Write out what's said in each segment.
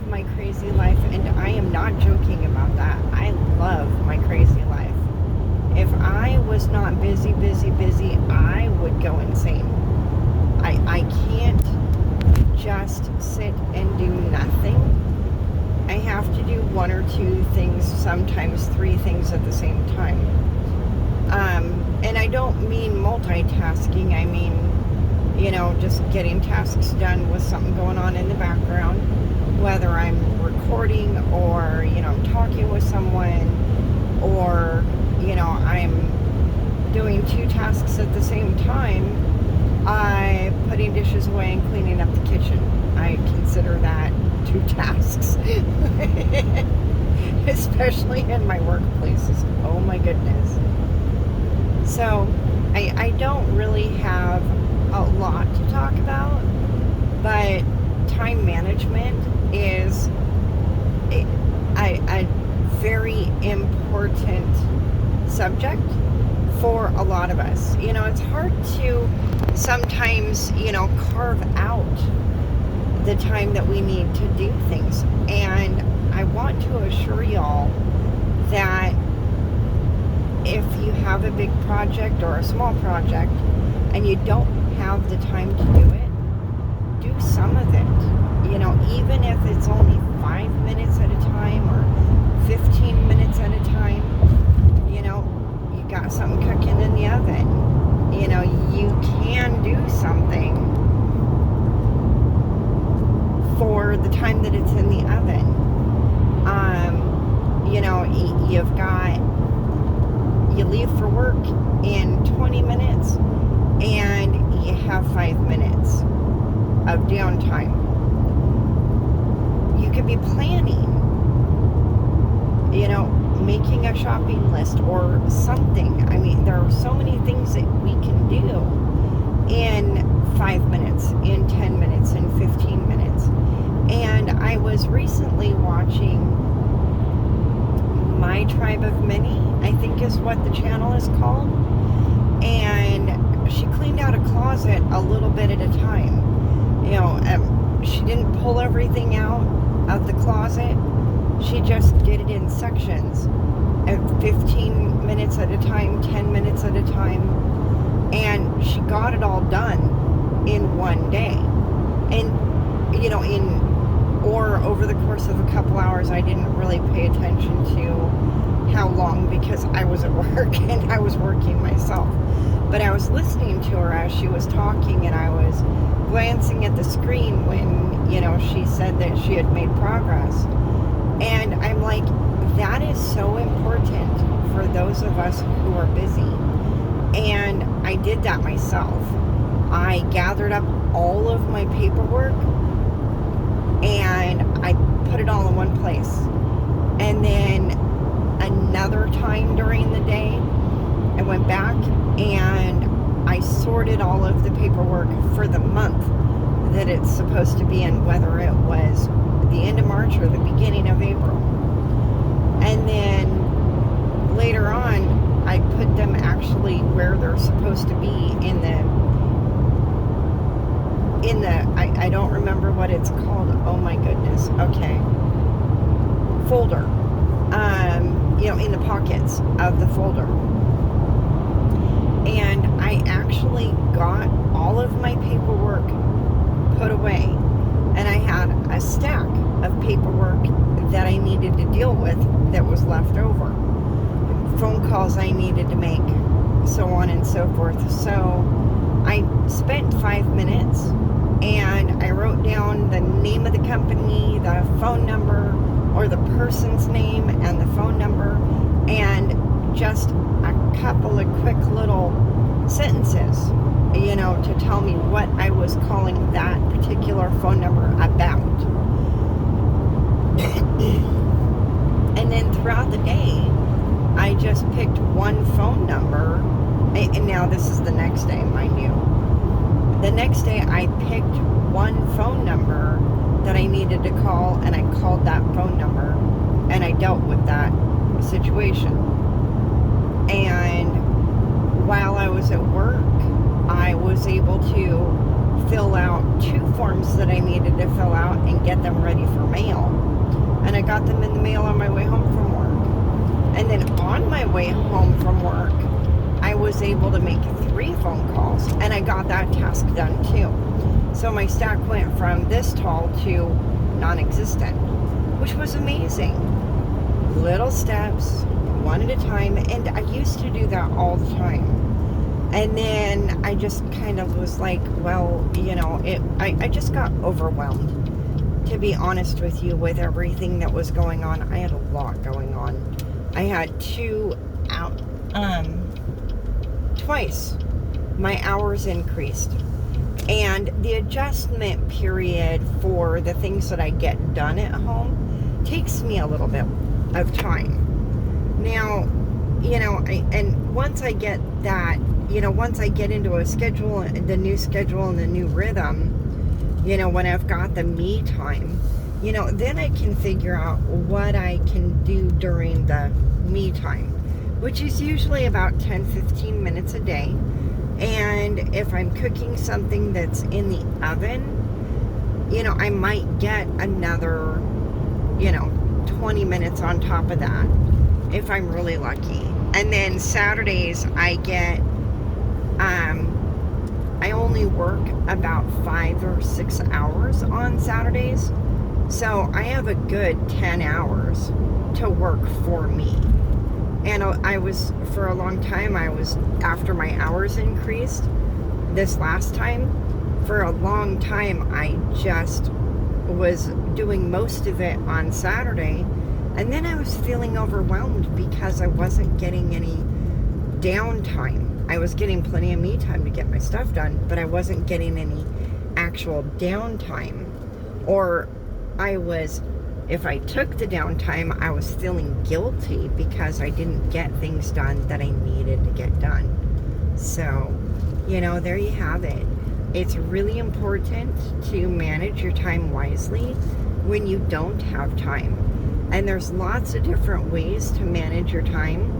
love my crazy life, and I am not joking about that. I love my crazy life. If I was not busy, I would go insane. I can't just sit and do nothing. I have to do one or two things, sometimes three things at the same time. And I don't mean multitasking. I mean, just getting tasks done with something going on in the background, whether I'm recording or, I'm talking with someone, or, I'm doing two tasks at the same time. I putting dishes away and cleaning up the kitchen. I consider that two tasks, especially in my workplaces. Oh my goodness. So I don't really have a lot to talk about, but time management is a very important subject for a lot of us. It's hard to sometimes, carve out the time that we need to do things. And I want to assure y'all that if you have a big project or a small project and you don't have the time to do it, do some of it. Even if it's only 5 minutes at a time or 15 minutes at a time, you got something cooking in the oven. You can do something for the time that it's in the oven. You leave for work in 20 minutes and you have 5 minutes of downtime. You could be planning, making a shopping list or something. I mean, there are so many things that we can do in 5 minutes, in 10 minutes, in 15 minutes. And I was recently watching My Tribe of Many, I think is what the channel is called. And she cleaned out a closet a little bit at a time. She didn't pull everything out of the closet. She just did it in sections at 15 minutes at a time, 10 minutes at a time. And she got it all done in one day. And, or over the course of a couple hours. I didn't really pay attention to how long because I was at work and I was working myself. But I was listening to her as she was talking, and I was glancing at the screen when, she said that she had made progress. And I'm like, that is so important for those of us who are busy. And I did that myself. I gathered up all of my paperwork and I put it all in one place. And then another time during the day, I went back and I sorted all of the paperwork for the month that it's supposed to be in, whether it was the end of March or the beginning of April. And then later on, I put them actually where they're supposed to be in the I don't remember what it's called. Oh my goodness. Okay. Folder. In the pockets of the folder. And I actually got all of my paperwork put away. And I had a stack of paperwork that I needed to deal with that was left over. Phone calls I needed to make, so on and so forth. So I spent 5 minutes and I wrote down the name of the company, the phone number, or the person's name and the phone number, and just a couple of quick little sentences, to tell me what I was calling that particular phone number about. And then throughout the day, I just picked one phone number, and now this is the next day, mind you. The next day, I picked one phone number that I needed to call, and I called that phone number, and I dealt with that situation. And while I was at work, I was able to fill out 2 forms that I needed to fill out and get them ready for mail. And I got them in the mail on my way home from work. And then on my way home from work, I was able to make 3 phone calls, and I got that task done too. So my stack went from this tall to non-existent, which was amazing. Little steps, one at a time, and I used to do that all the time. And then I just kind of was like, well, you know, I just got overwhelmed, to be honest with you, with everything that was going on. I had a lot going on. I had twice my hours increased. And the adjustment period for the things that I get done at home takes me a little bit of time. Now, you know, and once I get that, you know, once I get into a schedule, the new schedule and the new rhythm, you know, when I've got the me time, you know, then I can figure out what I can do during the me time, which is usually about 10-15 minutes a day. And if I'm cooking something that's in the oven, you know, I might get another, you know, 20 minutes on top of that if I'm really lucky. And then Saturdays I get, I only work about 5 or 6 hours on Saturdays. So I have a good 10 hours to work for me. And I was, for a long time, after my hours increased this last time, for a long time, I just was doing most of it on Saturday. And then I was feeling overwhelmed because I wasn't getting any downtime. I was getting plenty of me time to get my stuff done, but I wasn't getting any actual downtime. Or if I took the downtime, I was feeling guilty because I didn't get things done that I needed to get done. So, you know, there you have it. It's really important to manage your time wisely when you don't have time. And there's lots of different ways to manage your time.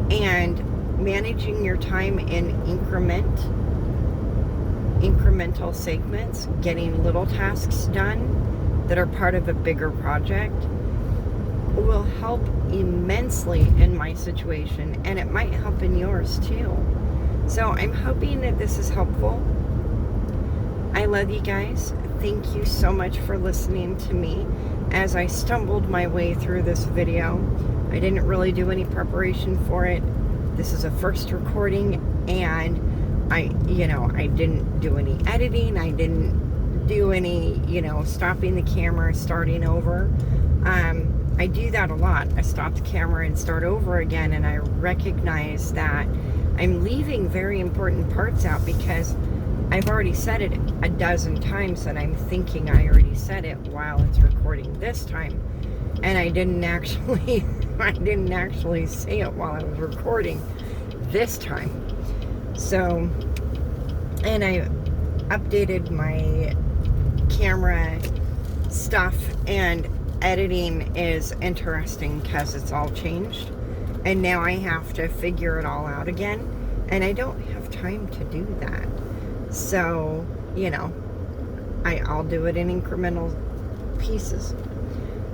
And managing your time in incremental segments, getting little tasks done that are part of a bigger project, will help immensely in my situation, and it might help in yours too. So I'm hoping that this is helpful. I love you guys. Thank you so much for listening to me as I stumbled my way through this video. I didn't really do any preparation for it. This is a first recording, and I didn't do any editing. I didn't do any, stopping the camera, starting over. I do that a lot. I stop the camera and start over again, and I recognize that I'm leaving very important parts out because I've already said it a dozen times, and I'm thinking I already said it while it's recording this time, and I didn't actually say it while I was recording this time. So, and I updated my camera stuff, and editing is interesting because it's all changed, and now I have to figure it all out again, and I don't have time to do that. So, I'll do it in incremental pieces.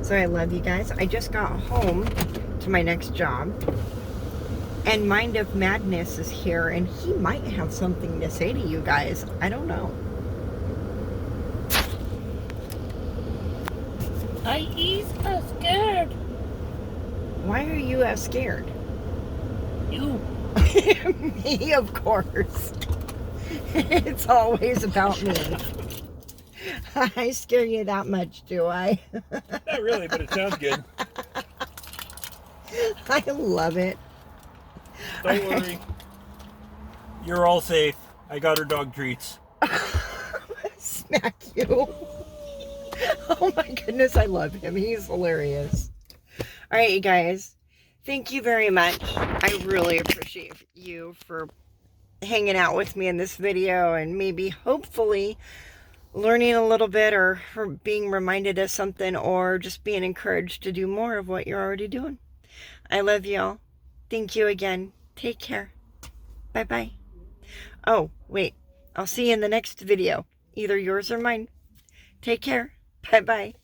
So I love you guys. I just got home to my next job, and Mind of Madness is here, and he might have something to say to you guys. I don't know. He's scared. Why are you scared? You. Me, of course. It's always about me. I scare you that much, do I? Not really, but it sounds good. I love it. Don't worry. You're all safe. I got her dog treats. Smack you. Oh my goodness, I love him. He's hilarious. All right, you guys. Thank you very much. I really appreciate you for hanging out with me in this video, and maybe hopefully learning a little bit, or for being reminded of something, or just being encouraged to do more of what you're already doing. I love y'all. Thank you again. Take care. Bye-bye. Oh, wait. I'll see you in the next video, either yours or mine. Take care. Bye-bye.